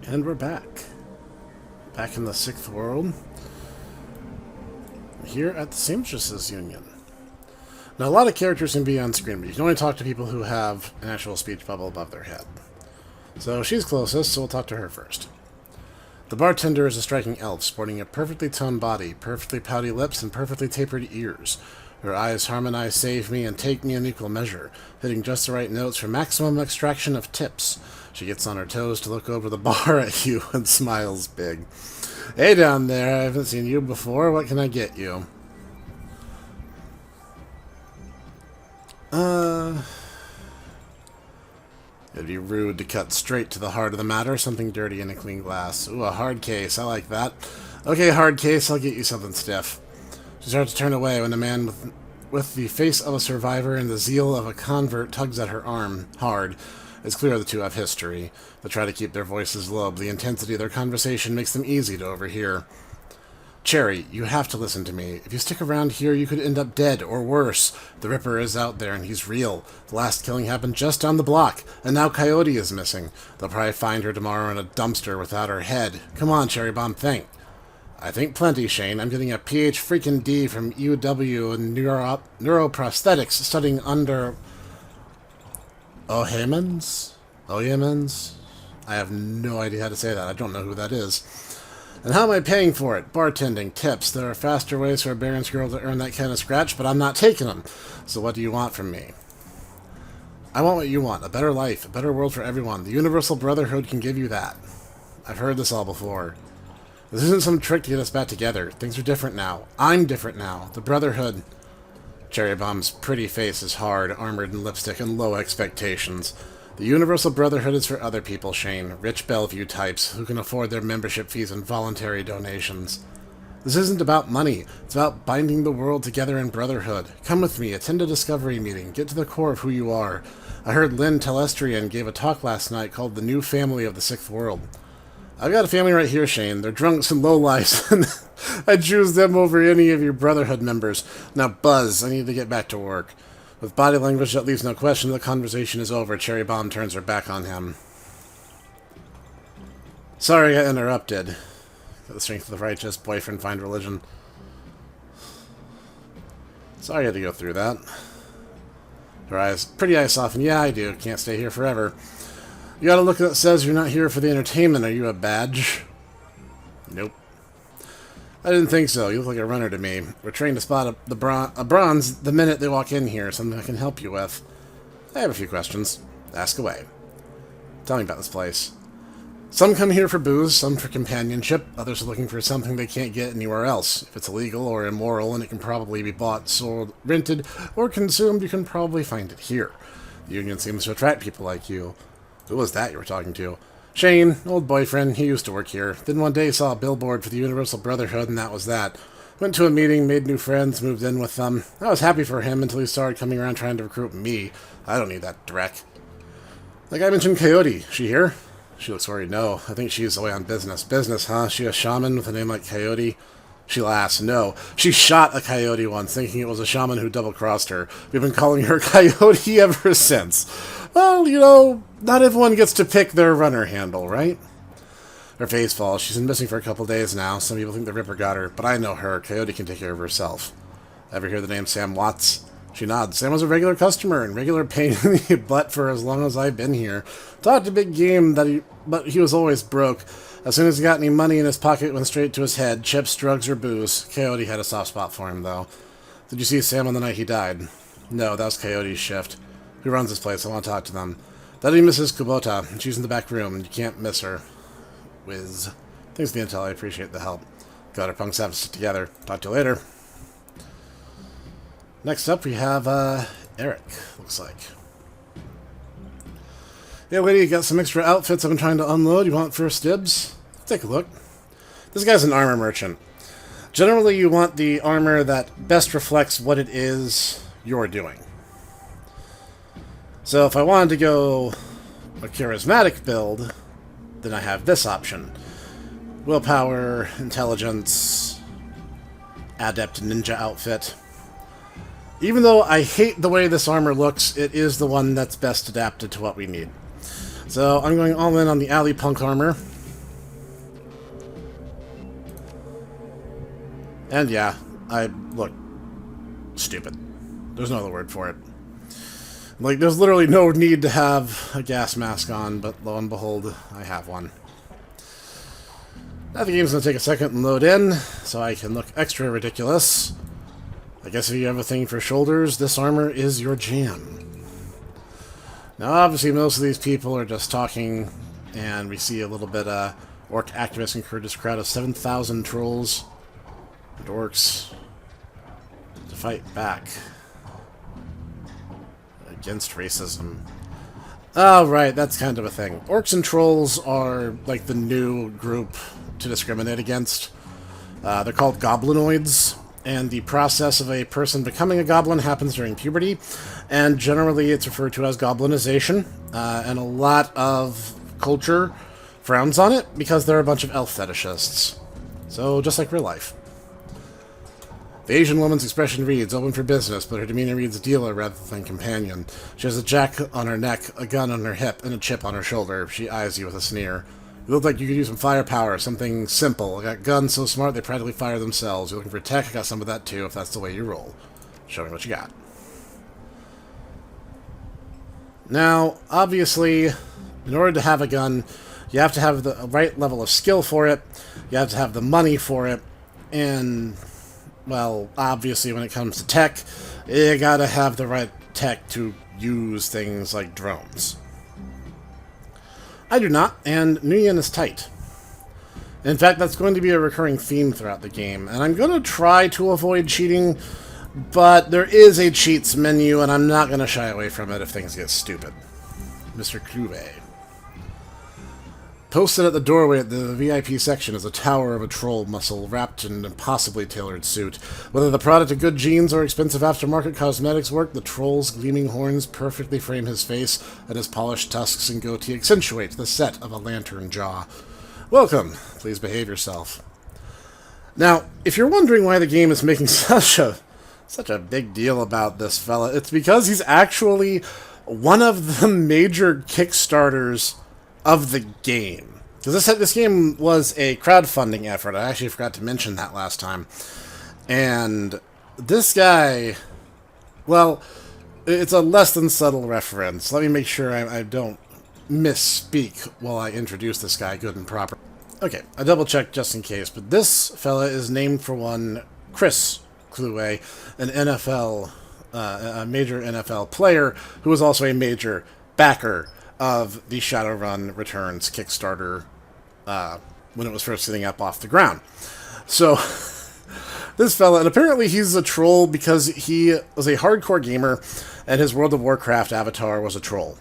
And we're back. Back in the 6th world. Here at the Seamstresses Union. Now, a lot of characters can be on screen, but you can only talk to people who have an actual speech bubble above their head. So she's closest, so we'll talk to her first. The bartender is a striking elf, sporting a perfectly toned body, perfectly pouty lips, and perfectly tapered ears. Her eyes harmonize Save Me and Take Me in equal measure, hitting just the right notes for maximum extraction of tips. She gets on her toes to look over the bar at you and smiles big. Hey down there, I haven't seen you before. What can I get you? It'd be rude to cut straight to the heart of the matter. Something dirty in a clean glass. Ooh, a hard case. I like that. Okay, hard case, I'll get you something stiff. She starts to turn away when a man with the face of a survivor and the zeal of a convert tugs at her arm hard. It's clear the two have history. They try to keep their voices low, but the intensity of their conversation makes them easy to overhear. Cherry, you have to listen to me. If you stick around here, you could end up dead, or worse. The Ripper is out there, and he's real. The last killing happened just down the block, and now Coyote is missing. They'll probably find her tomorrow in a dumpster without her head. Come on, Cherry Bomb, think. I think plenty, Shane. I'm getting a PH freaking D from UW in neuroprosthetics, studying under Ohemans? Oyemans? I have no idea how to say that. I don't know who that is. And how am I paying for it? Bartending, tips. There are faster ways for a Baron's girl to earn that kind of scratch, but I'm not taking them. So what do you want from me? I want what you want. A better life. A better world for everyone. The Universal Brotherhood can give you that. I've heard this all before. This isn't some trick to get us back together. Things are different now. I'm different now. The Brotherhood... Cherry Bomb's pretty face is hard, armored in lipstick, and low expectations. The Universal Brotherhood is for other people, Shane. Rich Bellevue types who can afford their membership fees and voluntary donations. This isn't about money. It's about binding the world together in brotherhood. Come with me. Attend a discovery meeting. Get to the core of who you are. I heard Lynn Telestrian gave a talk last night called The New Family of the Sixth World. I've got a family right here, Shane. They're drunks and lowlifes, and I choose them over any of your Brotherhood members. Now, Buzz, I need to get back to work. With body language that leaves no question the conversation is over, Cherry Bomb turns her back on him. Sorry I interrupted. Got the strength of the righteous, boyfriend find religion. Sorry I had to go through that. Her eyes, pretty eyes soften. Yeah, I do. Can't stay here forever. You got a look that says you're not here for the entertainment. Are you a badge? Nope. I didn't think so. You look like a runner to me. We're trained to spot a bronze the minute they walk in here. Something I can help you with. I have a few questions. Ask away. Tell me about this place. Some come here for booze, some for companionship. Others are looking for something they can't get anywhere else. If it's illegal or immoral and it can probably be bought, sold, rented, or consumed, you can probably find it here. The Union seems to attract people like you. Who was that you were talking to? Shane, old boyfriend. He used to work here. Then one day saw a billboard for the Universal Brotherhood, and that was that. Went to a meeting, made new friends, moved in with them. I was happy for him until he started coming around trying to recruit me. I don't need that dreck. Like I mentioned Coyote. She here? She looks worried. No, I think she's away on business. Business, huh? She a shaman with a name like Coyote? She laughs. No. She shot a coyote once, thinking it was a shaman who double-crossed her. We've been calling her Coyote ever since. Well, you know, not everyone gets to pick their runner handle, right? Her face falls. She's been missing for a couple days now. Some people think the Ripper got her, but I know her. Coyote can take care of herself. Ever hear the name Sam Watts? She nods. Sam was a regular customer and regular pain in the butt for as long as I've been here. Talked a big game, but he was always broke. As soon as he got any money in his pocket, it went straight to his head. Chips, drugs, or booze. Coyote had a soft spot for him, though. Did you see Sam on the night he died? No, that was Coyote's shift. Who runs this place? I want to talk to them. That'll be Mrs. Kubota. She's in the back room, and you can't miss her. Whiz. Thanks for the intel. I appreciate the help. Got our punks have to stick together. Talk to you later. Next up, we have, Eric, looks like. Yeah, lady, you got some extra outfits I've been trying to unload. You want first dibs? Take a look. This guy's an armor merchant. Generally, you want the armor that best reflects what it is you're doing. So if I wanted to go a charismatic build, then I have this option. Willpower, intelligence, adept ninja outfit. Even though I hate the way this armor looks, it is the one that's best adapted to what we need. So I'm going all in on the alley punk armor. And yeah, I look stupid. There's no other word for it. Like, there's literally no need to have a gas mask on, but lo and behold, I have one. Now the game's going to take a second and load in, so I can look extra ridiculous. I guess if you have a thing for shoulders, this armor is your jam. Now obviously most of these people are just talking, and we see a little bit orc activists encourage this crowd of 7,000 trolls and orcs to fight back against racism. Oh, right, that's kind of a thing. Orcs and trolls are like the new group to discriminate against. They're called goblinoids, and the process of a person becoming a goblin happens during puberty, and generally it's referred to as goblinization, and a lot of culture frowns on it because they're a bunch of elf fetishists. So, just like real life. The Asian woman's expression reads, open for business, but her demeanor reads dealer rather than companion. She has a jack on her neck, a gun on her hip, and a chip on her shoulder. She eyes you with a sneer. You look like you could use some firepower, something simple. I got guns so smart they practically fire themselves. You're looking for tech? I got some of that too, if that's the way you roll. Show me what you got. Now, obviously, in order to have a gun, you have to have the right level of skill for it, you have to have the money for it, and, well, obviously when it comes to tech, you gotta have the right tech to use things like drones. I do not, and Nguyen is tight. In fact, that's going to be a recurring theme throughout the game, and I'm going to try to avoid cheating, but there is a cheats menu, and I'm not going to shy away from it if things get stupid. Mr. Clouet. Posted at the doorway at the VIP section is a tower of a troll muscle wrapped in an impossibly tailored suit. Whether the product of good genes or expensive aftermarket cosmetics work, the troll's gleaming horns perfectly frame his face, and his polished tusks and goatee accentuate the set of a lantern jaw. Welcome. Please behave yourself. Now, if you're wondering why the game is making such a big deal about this fella, it's because he's actually one of the major Kickstarters of the game. Because this game was a crowdfunding effort. I actually forgot to mention that last time. And this guy, well, it's a less than subtle reference. Let me make sure I don't misspeak while I introduce this guy good and proper. Okay, I double-checked just in case, but this fella is named for one Chris Clouet, an NFL, a major NFL player who was also a major backer of the Shadowrun Returns Kickstarter when it was first sitting up off the ground. So, this fella, and apparently he's a troll because he was a hardcore gamer, and his World of Warcraft avatar was a troll.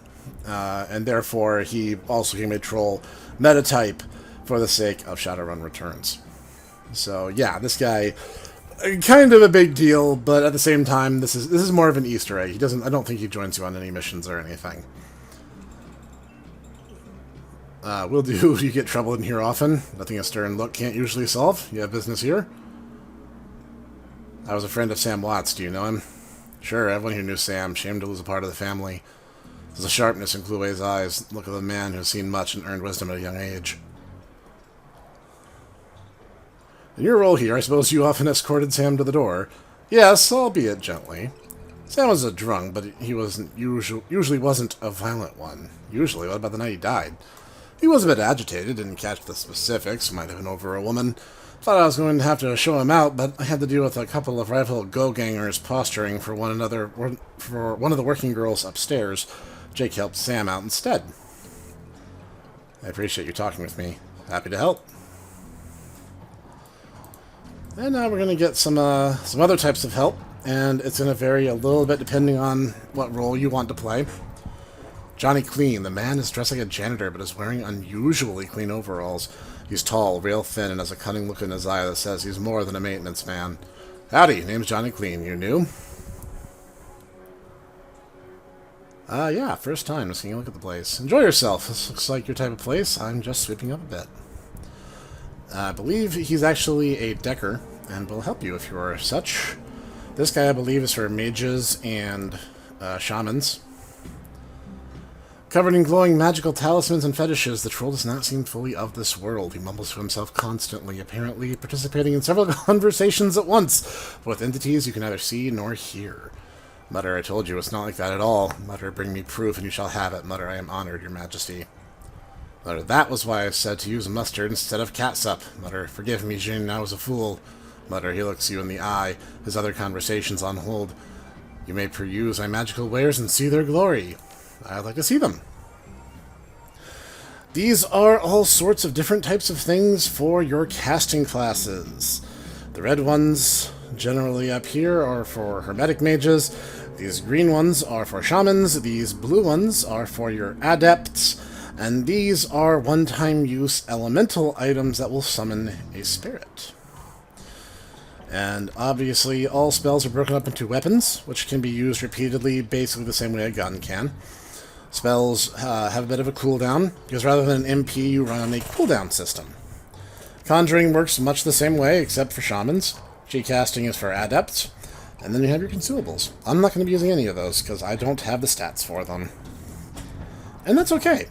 And therefore, he also became a troll meta-type for the sake of Shadowrun Returns. So, yeah, this guy, kind of a big deal, but at the same time, this is more of an Easter egg. I don't think he joins you on any missions or anything. Will do. You get trouble in here often. Nothing a stern look can't usually solve. You have business here? I was a friend of Sam Watts. Do you know him? Sure, everyone here knew Sam. Shame to lose a part of the family. There's a sharpness in Clouet's eyes. Look of a man who's seen much and earned wisdom at a young age. In your role here, I suppose you often escorted Sam to the door. Yes, albeit gently. Sam was a drunk, but he usually wasn't a violent one. Usually, what about the night he died? He was a bit agitated, didn't catch the specifics, might have been over a woman. Thought I was going to have to show him out, but I had to deal with a couple of rival go-gangers posturing for one of the working girls upstairs. Jake helped Sam out instead. I appreciate you talking with me. Happy to help. And now we're going to get some other types of help, and it's going to vary a little bit depending on what role you want to play. Johnny Clean. The man is dressed like a janitor, but is wearing unusually clean overalls. He's tall, real thin, and has a cunning look in his eye that says he's more than a maintenance man. Howdy, name's Johnny Clean. You new? Yeah, first time. Just taking a look at the place. Enjoy yourself. This looks like your type of place. I'm just sweeping up a bit. I believe he's actually a decker, and will help you if you are such. This guy, I believe, is for mages and shamans. Covered in glowing magical talismans and fetishes, the troll does not seem fully of this world. He mumbles to himself constantly, apparently participating in several conversations at once, with entities you can neither see nor hear. Mutter, I told you, it's not like that at all. Mutter, bring me proof and you shall have it. Mutter, I am honored, your majesty. Mutter, that was why I said to use mustard instead of catsup. Mutter, forgive me, Jin, I was a fool. Mutter, he looks you in the eye, his other conversations on hold. You may peruse my magical wares and see their glory. I'd like to see them. These are all sorts of different types of things for your casting classes. The red ones, generally up here, are for hermetic mages. These green ones are for shamans. These blue ones are for your adepts. And these are one-time use elemental items that will summon a spirit. And obviously all spells are broken up into weapons, which can be used repeatedly, basically the same way a gun can. Spells have a bit of a cooldown, because rather than an MP, you run on a cooldown system. Conjuring works much the same way, except for shamans. G-casting is for adepts. And then you have your consumables. I'm not going to be using any of those, because I don't have the stats for them. And that's okay.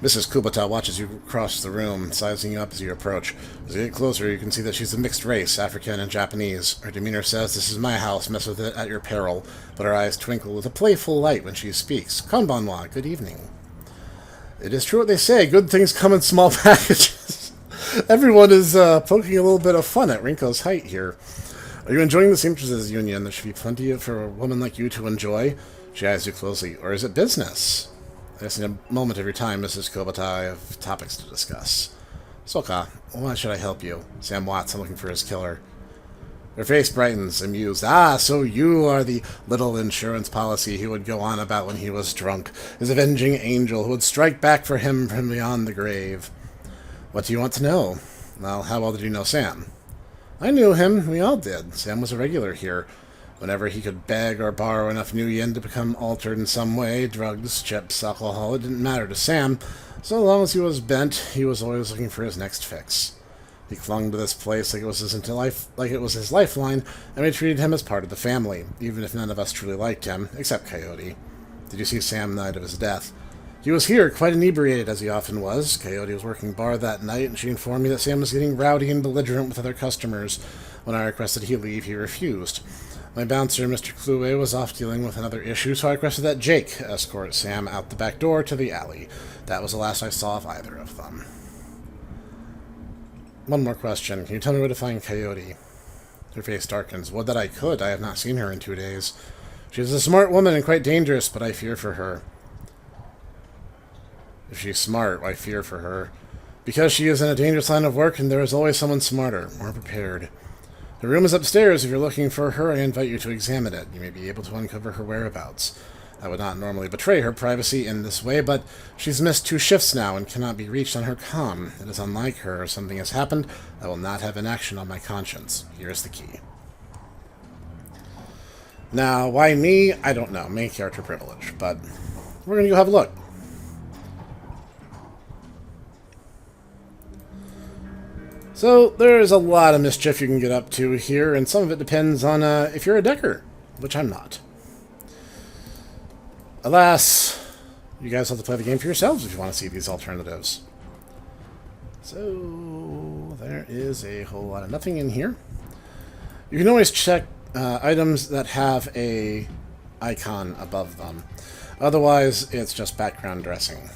Mrs. Kubota watches you cross the room, sizing you up as you approach. As you get closer, you can see that she's a mixed race, African and Japanese. Her demeanor says, "This is my house, mess with it at your peril," but her eyes twinkle with a playful light when she speaks. "Konbanwa, good evening." It is true what they say, good things come in small packages. Everyone is poking a little bit of fun at Rinko's height here. Are you enjoying the seamstresses union? There should be plenty for a woman like you to enjoy. She eyes you closely. Or is it business? I guess in a moment of your time, Mrs. Kubota, I have topics to discuss. Soka, why should I help you? Sam Watts, I'm looking for his killer. Her face brightens, amused. Ah, so you are the little insurance policy he would go on about when he was drunk. His avenging angel who would strike back for him from beyond the grave. What do you want to know? Well, how well did you know Sam? I knew him. We all did. Sam was a regular here. Whenever he could beg or borrow enough new yen to become altered in some way, drugs, chips, alcohol, it didn't matter to Sam. So long as he was bent, he was always looking for his next fix. He clung to this place like it was his lifeline, and we treated him as part of the family, even if none of us truly liked him, except Coyote. Did you see Sam the night of his death? He was here, quite inebriated, as he often was. Coyote was working bar that night, and she informed me that Sam was getting rowdy and belligerent with other customers. When I requested he leave, he refused. My bouncer, Mr. Clue, was off dealing with another issue, so I requested that Jake escort Sam out the back door to the alley. That was the last I saw of either of them. One more question. Can you tell me where to find Coyote? Her face darkens. Would that I could. I have not seen her in 2 days. She is a smart woman and quite dangerous, but I fear for her. If she's smart, I fear for her. Because she is in a dangerous line of work, and there is always someone smarter, more prepared. The room is upstairs. If you're looking for her, I invite you to examine it. You may be able to uncover her whereabouts. I would not normally betray her privacy in this way, but she's missed 2 shifts now and cannot be reached on her comm. It is unlike her. If something has happened, I will not have inaction on my conscience. Here is the key. Now, why me? I don't know. Main character privilege, but we're going to go have a look. So, there's a lot of mischief you can get up to here, and some of it depends on if you're a decker, which I'm not. Alas, you guys have to play the game for yourselves if you want to see these alternatives. So, there is a whole lot of nothing in here. You can always check items that have a icon above them. Otherwise, it's just background dressing.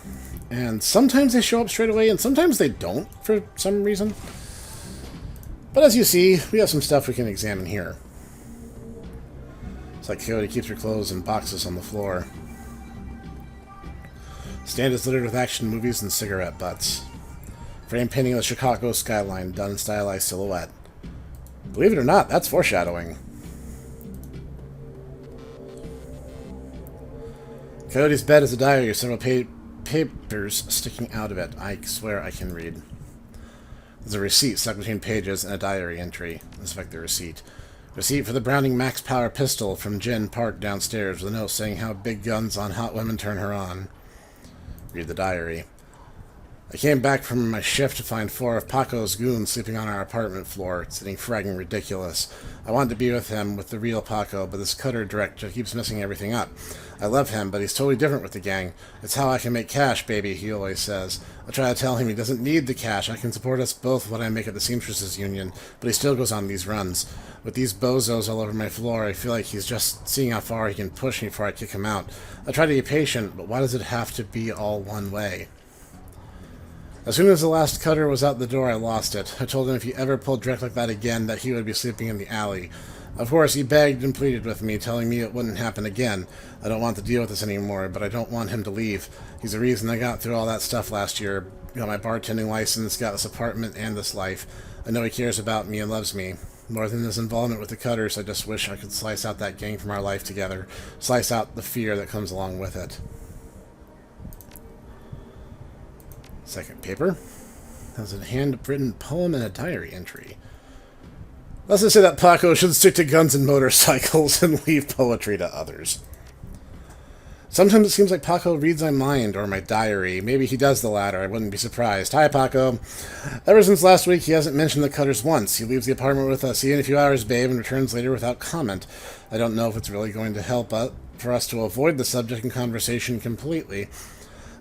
And sometimes they show up straight away, and sometimes they don't for some reason. But as you see, we have some stuff we can examine here. It's like Coyote keeps her clothes in boxes on the floor. Stand is littered with action movies and cigarette butts. Frame painting of the Chicago skyline done in stylized silhouette. Believe it or not, that's foreshadowing. Coyote's bed is a diary with several papers sticking out of it. I swear I can read. There's a receipt stuck between pages and a diary entry. Inspect the receipt. Receipt for the Browning Max Power pistol from Jen Park downstairs with a note saying how big guns on hot women turn her on. Read the diary. I came back from my shift to find 4 of Paco's goons sleeping on our apartment floor. It's getting fragging ridiculous. I wanted to be with him, with the real Paco, but this cutter director keeps messing everything up. I love him, but he's totally different with the gang. It's how I can make cash, baby, he always says. I try to tell him he doesn't need the cash. I can support us both when I make it the Seamstresses Union, but he still goes on these runs. With these bozos all over my floor, I feel like he's just seeing how far he can push me before I kick him out. I try to be patient, but why does it have to be all one way? As soon as the last cutter was out the door, I lost it. I told him if he ever pulled direct like that again, that he would be sleeping in the alley. Of course, he begged and pleaded with me, telling me it wouldn't happen again. I don't want to deal with this anymore, but I don't want him to leave. He's the reason I got through all that stuff last year. Got my bartending license, got this apartment and this life. I know he cares about me and loves me. More than his involvement with the cutters, I just wish I could slice out that gang from our life together. Slice out the fear that comes along with it. Second paper. That's a handwritten poem and a diary entry. Let's just say that Paco should stick to guns and motorcycles and leave poetry to others. Sometimes it seems like Paco reads my mind or my diary. Maybe he does the latter. I wouldn't be surprised. Hi, Paco. Ever since last week, he hasn't mentioned the cutters once. He leaves the apartment with us. See you in a few hours, babe, and returns later without comment. I don't know if it's really going to help for us to avoid the subject and conversation completely,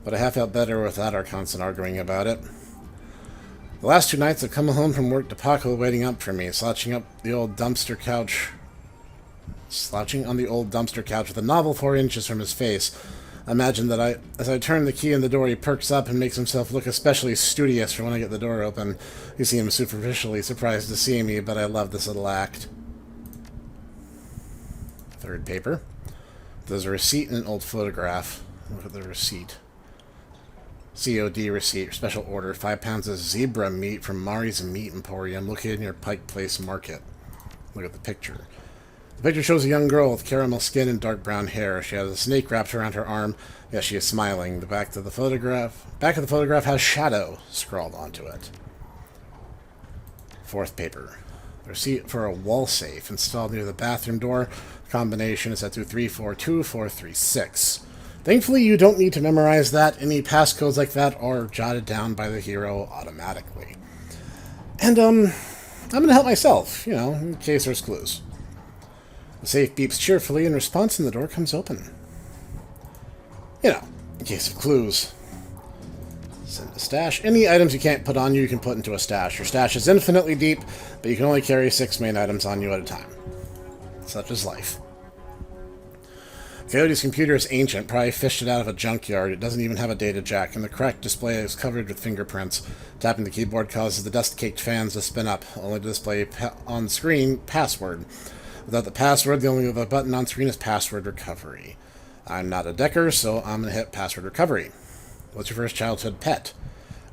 but I have felt better without our constant arguing about it. The last 2 nights I've come home from work to Paco waiting up for me, slouching on the old dumpster couch with a novel 4 inches from his face. I imagine that as I turn the key in the door, he perks up and makes himself look especially studious for when I get the door open. He seems superficially surprised to see me, but I love this little act. Third paper. There's a receipt and an old photograph. Look at the receipt. COD receipt, special order, 5 pounds of zebra meat from Mari's Meat Emporium, located near Pike Place Market. Look at the picture. The picture shows a young girl with caramel skin and dark brown hair. She has a snake wrapped around her arm. Yes, she is smiling. The back of the photograph has Shadow scrawled onto it. Fourth paper. The receipt for a wall safe installed near the bathroom door. The combination is set to 342436. Thankfully, you don't need to memorize that. Any passcodes like that are jotted down by the hero automatically. And, I'm going to help myself, in case there's clues. The safe beeps cheerfully in response and the door comes open. In case of clues. Send a stash. Any items you can't put on you can put into a stash. Your stash is infinitely deep, but you can only carry 6 main items on you at a time. Such is life. Coyote's computer is ancient, probably fished it out of a junkyard. It doesn't even have a data jack, and the cracked display is covered with fingerprints. Tapping the keyboard causes the dust-caked fans to spin up, only to display on screen password. Without the password, the only other button on screen is password recovery. I'm not a decker, so I'm going to hit password recovery. What's your first childhood pet?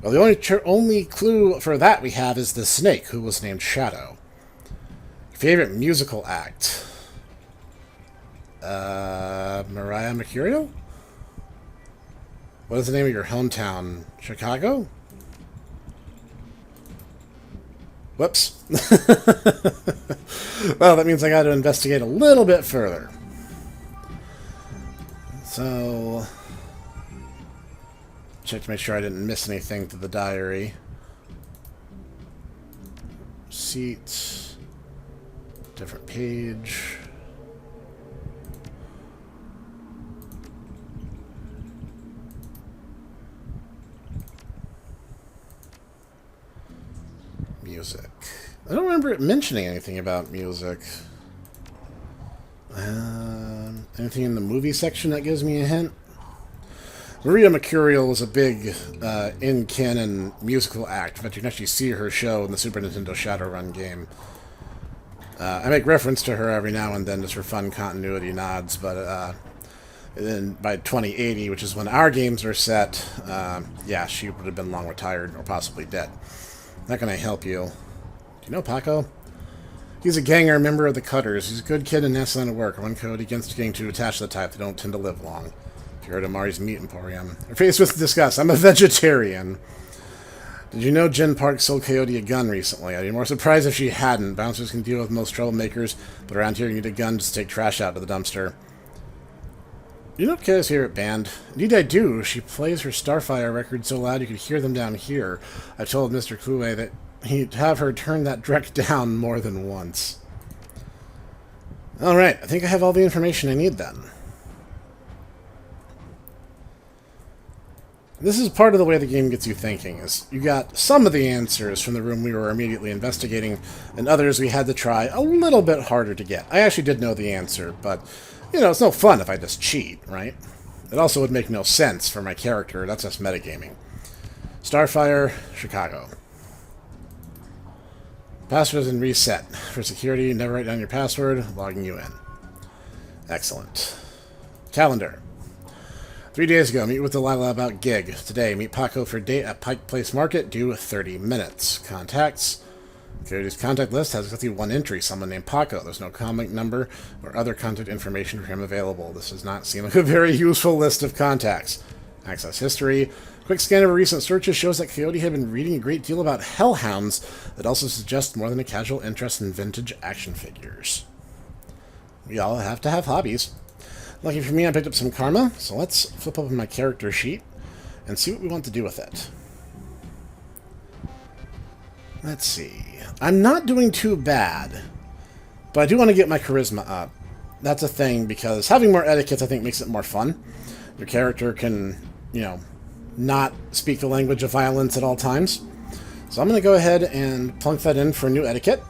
Well, the only clue for that we have is the snake, who was named Shadow. Your favorite musical act? Mariah Mercurial? What is the name of your hometown? Chicago? Whoops. Well, that means I got to investigate a little bit further. So, check to make sure I didn't miss anything to the diary. Receipt. Different page. Music. I don't remember it mentioning anything about music. Anything in the movie section that gives me a hint? Maria Mercurial was a big in-canon musical act. In fact, you can actually see her show in the Super Nintendo ShadowRun game. I make reference to her every now and then just for fun continuity nods, but then by 2080, which is when our games are set, yeah, she would have been long retired or possibly dead. Not going to help you. Do you know Paco? He's a ganger member of the Cutters. He's a good kid and excellent at work. One code against getting too attached to the type. They don't tend to live long. If you heard of Mari's Meat Emporium. You're faced with disgust. I'm a vegetarian. Did you know Jen Park sold Coyote a gun recently? I'd be more surprised if she hadn't. Bouncers can deal with most troublemakers, but around here you need a gun just to take trash out of the dumpster. You know Kay's favorite band? Indeed I do. She plays her Starfire record so loud you could hear them down here. I told Mr. Kluwe that he'd have her turn that dreck down more than once. Alright, I think I have all the information I need then. This is part of the way the game gets you thinking, is you got some of the answers from the room we were immediately investigating, and others we had to try a little bit harder to get. I actually did know the answer, but, you know, it's no fun if I just cheat, right? It also would make no sense for my character. That's just metagaming. Starfire, Chicago. Password isn't reset. For security, never write down your password, logging you in. Excellent. Calendar. 3 days ago, meet with Delilah about gig. Today, meet Paco for date at Pike Place Market, due 30 minutes. Contacts. Coyote'S contact list has exactly one entry, someone named Paco. There's no contact number or other contact information for him available. This does not seem like a very useful list of contacts. Access history. Quick scan of recent searches shows that Coyote had been reading a great deal about hellhounds that also suggests more than a casual interest in vintage action figures. We all have to have hobbies. Lucky for me, I picked up some karma, so let's flip open my character sheet and see what we want to do with it. Let's see. I'm not doing too bad, but I do want to get my charisma up. That's a thing, because having more etiquettes, I think, makes it more fun. Your character can, you know, not speak the language of violence at all times. So I'm going to go ahead and plunk that in for a new etiquette.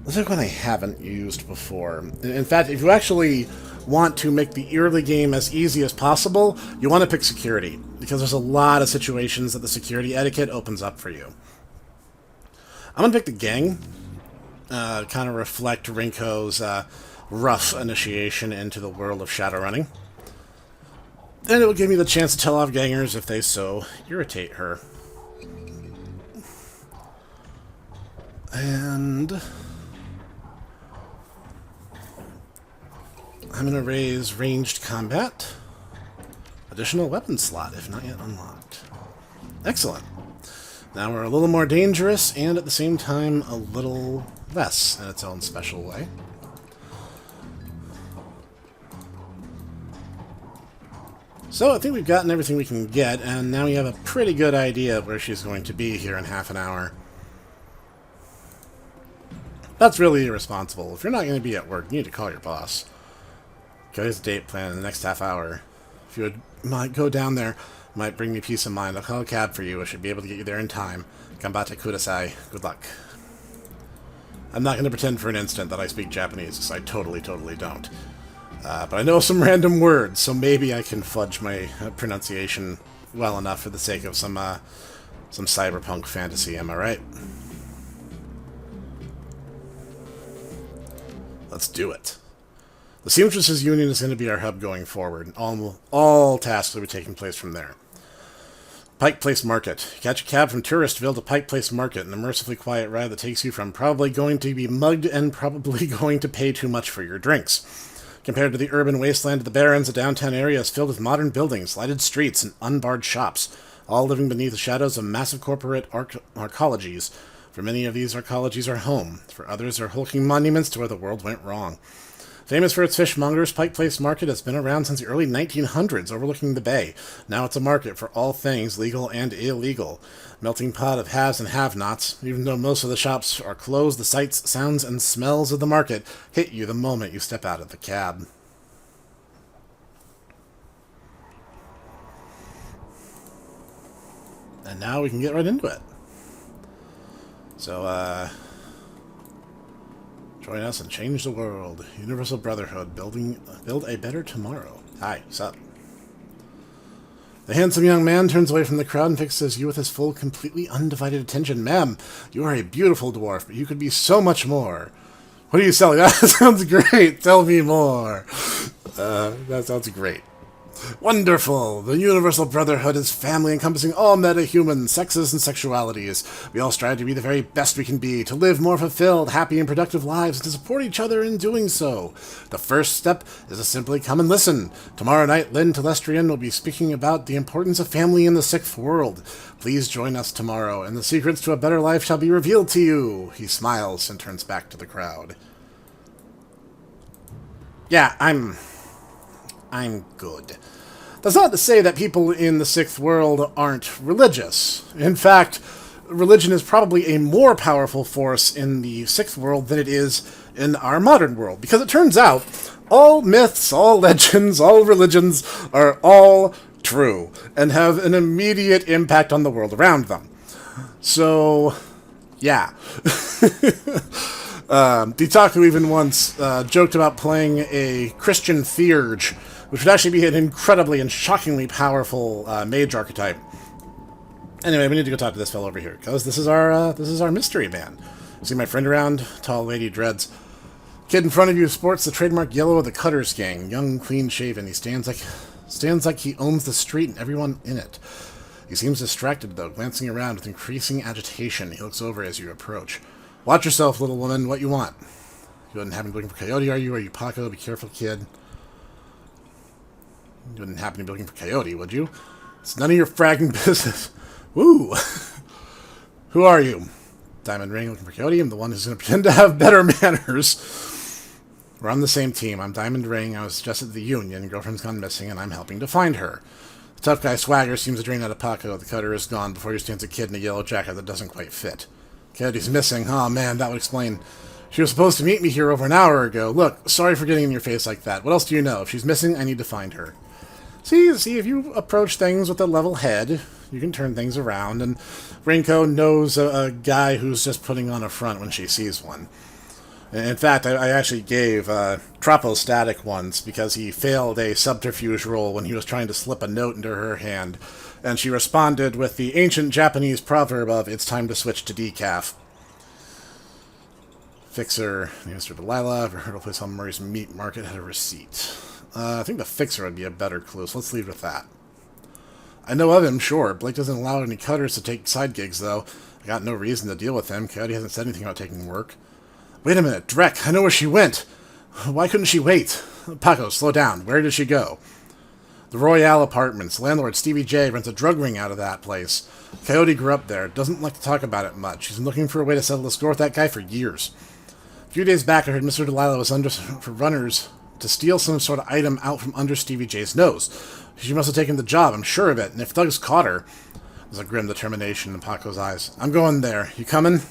Let's look one I haven't used before. In fact, if you actually want to make the early game as easy as possible, you want to pick security, because there's a lot of situations that the security etiquette opens up for you. I'm going to pick the gang. Kind of reflect Rinko's rough initiation into the world of Shadowrunning. And it will give me the chance to tell off gangers if they so irritate her. And I'm going to raise ranged combat. Additional weapon slot, if not yet unlocked. Excellent. Now we're a little more dangerous, and at the same time, a little less in its own special way. So I think we've gotten everything we can get, and now we have a pretty good idea of where she's going to be here in half an hour. That's really irresponsible. If you're not going to be at work, you need to call your boss. Here's the date plan in the next half hour. If you might go down there, it might bring me peace of mind. I'll call a cab for you. I should be able to get you there in time. Gambate kudasai. Good luck. I'm not going to pretend for an instant that I speak Japanese, because I totally don't. But I know some random words, so maybe I can fudge my pronunciation well enough for the sake of some cyberpunk fantasy, am I right? Let's do it. The Seamstresses Union is going to be our hub going forward. All tasks will be taking place from there. Pike Place Market. Catch a cab from Touristville to Pike Place Market, an immersively quiet ride that takes you from probably going to be mugged and probably going to pay too much for your drinks. Compared to the urban wasteland of the Barrens, the downtown area is filled with modern buildings, lighted streets, and unbarred shops, all living beneath the shadows of massive corporate arcologies. For many of these arcologies are home. For others are hulking monuments to where the world went wrong. Famous for its fishmongers, Pike Place Market has been around since the early 1900s, overlooking the bay. Now it's a market for all things legal and illegal. Melting pot of haves and have-nots. Even though most of the shops are closed, the sights, sounds, and smells of the market hit you the moment you step out of the cab. And now we can get right into it. So, join us and change the world. Universal Brotherhood, build a better tomorrow. Hi, sup? The handsome young man turns away from the crowd and fixes you with his full, completely undivided attention. Ma'am, you are a beautiful dwarf, but you could be so much more. What are you selling? That sounds great. Tell me more. That sounds great. Wonderful! The Universal Brotherhood is family encompassing all meta-humans, sexes, and sexualities. We all strive to be the very best we can be, to live more fulfilled, happy, and productive lives, and to support each other in doing so. The first step is to simply come and listen. Tomorrow night, Lynn Telestrian will be speaking about the importance of family in the sixth world. Please join us tomorrow, and the secrets to a better life shall be revealed to you. He smiles and turns back to the crowd. Yeah, I'm good. That's not to say that people in the sixth world aren't religious. In fact, religion is probably a more powerful force in the sixth world than it is in our modern world. Because it turns out, all myths, all legends, all religions are all true and have an immediate impact on the world around them. So, yeah. Ditaku even once joked about playing a Christian Theurge, which would actually be an incredibly and shockingly powerful mage archetype. Anyway, we need to go talk to this fellow over here, because this is our mystery man. See my friend around? Tall lady dreads. Kid in front of you sports the trademark yellow of the Cutters gang, young, clean-shaven. He stands like he owns the street and everyone in it. He seems distracted, though, glancing around with increasing agitation. He looks over as you approach. Watch yourself, little woman. What you want? You wouldn't happen to be looking for Coyote, are you? Are you Paco? Be careful, kid. You wouldn't happen to be looking for Coyote, would you? It's none of your fragging business. Woo! Who are you? Diamond Ring looking for Coyote. I'm the one who's going to pretend to have better manners. We're on the same team. I'm Diamond Ring. I was just at the Union. Girlfriend's gone missing, and I'm helping to find her. The tough guy swagger seems to drain out of Paco. The cutter is gone before you stands a kid in a yellow jacket that doesn't quite fit. Coyote's missing. Oh, man, that would explain. She was supposed to meet me here over an hour ago. Look, sorry for getting in your face like that. What else do you know? If she's missing, I need to find her. See, if you approach things with a level head, you can turn things around, and Rinko knows a guy who's just putting on a front when she sees one. In fact, I actually gave Trapo static once because he failed a subterfuge roll when he was trying to slip a note into her hand, and she responded with the ancient Japanese proverb of, "It's time to switch to decaf." Fixer, Mr. Delilah, ever heard of a place on Murray's Meat Market, had a receipt. I think the Fixer would be a better clue, so let's leave with that. I know of him, sure. Blake doesn't allow any cutters to take side gigs, though. I got no reason to deal with him. Coyote hasn't said anything about taking work. Wait a minute, Drek, I know where she went. Why couldn't she wait? Paco, slow down. Where did she go? The Royale Apartments. Landlord Stevie J rents a drug ring out of that place. Coyote grew up there. Doesn't like to talk about it much. She's been looking for a way to settle the score with that guy for years. A few days back, I heard Mr. Delilah was under for runners to steal some sort of item out from under Stevie J's nose. She must have taken the job, I'm sure of it, and if thugs caught her... There's a grim determination in Paco's eyes. I'm going there. You coming?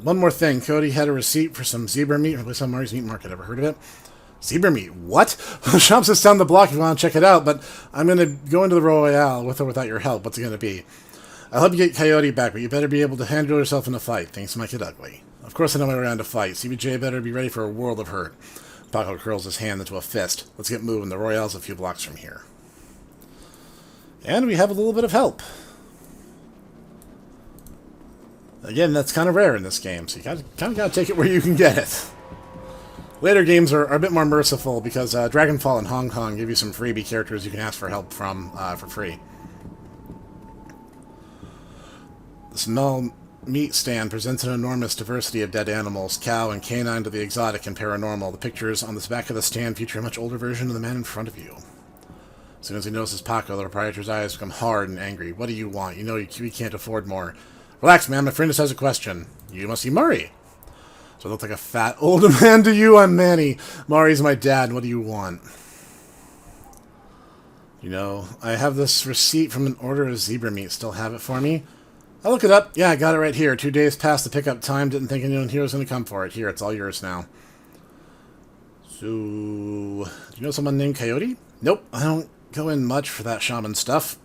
One more thing. Cody had a receipt for some zebra meat from a place on Murray's Meat Market. Ever heard of it? Zebra meat? What? The shop's just down the block if you want to check it out, but I'm going to go into the Royale with or without your help. What's it going to be? I'll help you get Coyote back, but you better be able to handle yourself in a fight. Things might get ugly. Of course I know my way around to fight. CBJ better be ready for a world of hurt. Paco curls his hand into a fist. Let's get moving. The Royale's a few blocks from here. And we have a little bit of help. Again, that's kind of rare in this game, so you kind of got to take it where you can get it. Later games are a bit more merciful because Dragonfall and Hong Kong give you some freebie characters you can ask for help from for free. The small meat stand presents an enormous diversity of dead animals, cow and canine to the exotic and paranormal. The pictures on the back of the stand feature a much older version of the man in front of you. As soon as he notices Paco, the proprietor's eyes become hard and angry. What do you want? You know we can't afford more. Relax, man. My friend just has a question. You must be Murray. So I look like a fat old man to you? I'm Manny. Murray's my dad. What do you want? You know, I have this receipt from an order of zebra meat. Still have it for me? I'll look it up. Yeah, I got it right here. 2 days past the pickup time. Didn't think anyone here was going to come for it. Here, it's all yours now. So, do you know someone named Coyote? Nope, I don't go in much for that shaman stuff.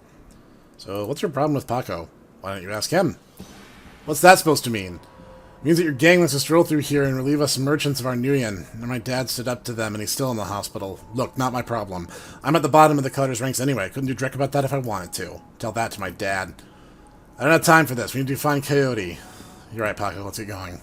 So, what's your problem with Paco? Why don't you ask him? What's that supposed to mean? It means that your gang wants to stroll through here and relieve us merchants of our Nuyen. And my dad stood up to them, and he's still in the hospital. Look, not my problem. I'm at the bottom of the Cutter's ranks anyway. I couldn't do direct about that if I wanted to. Tell that to my dad. I don't have time for this. We need to find Coyote. You're right, Paco. Let's get going.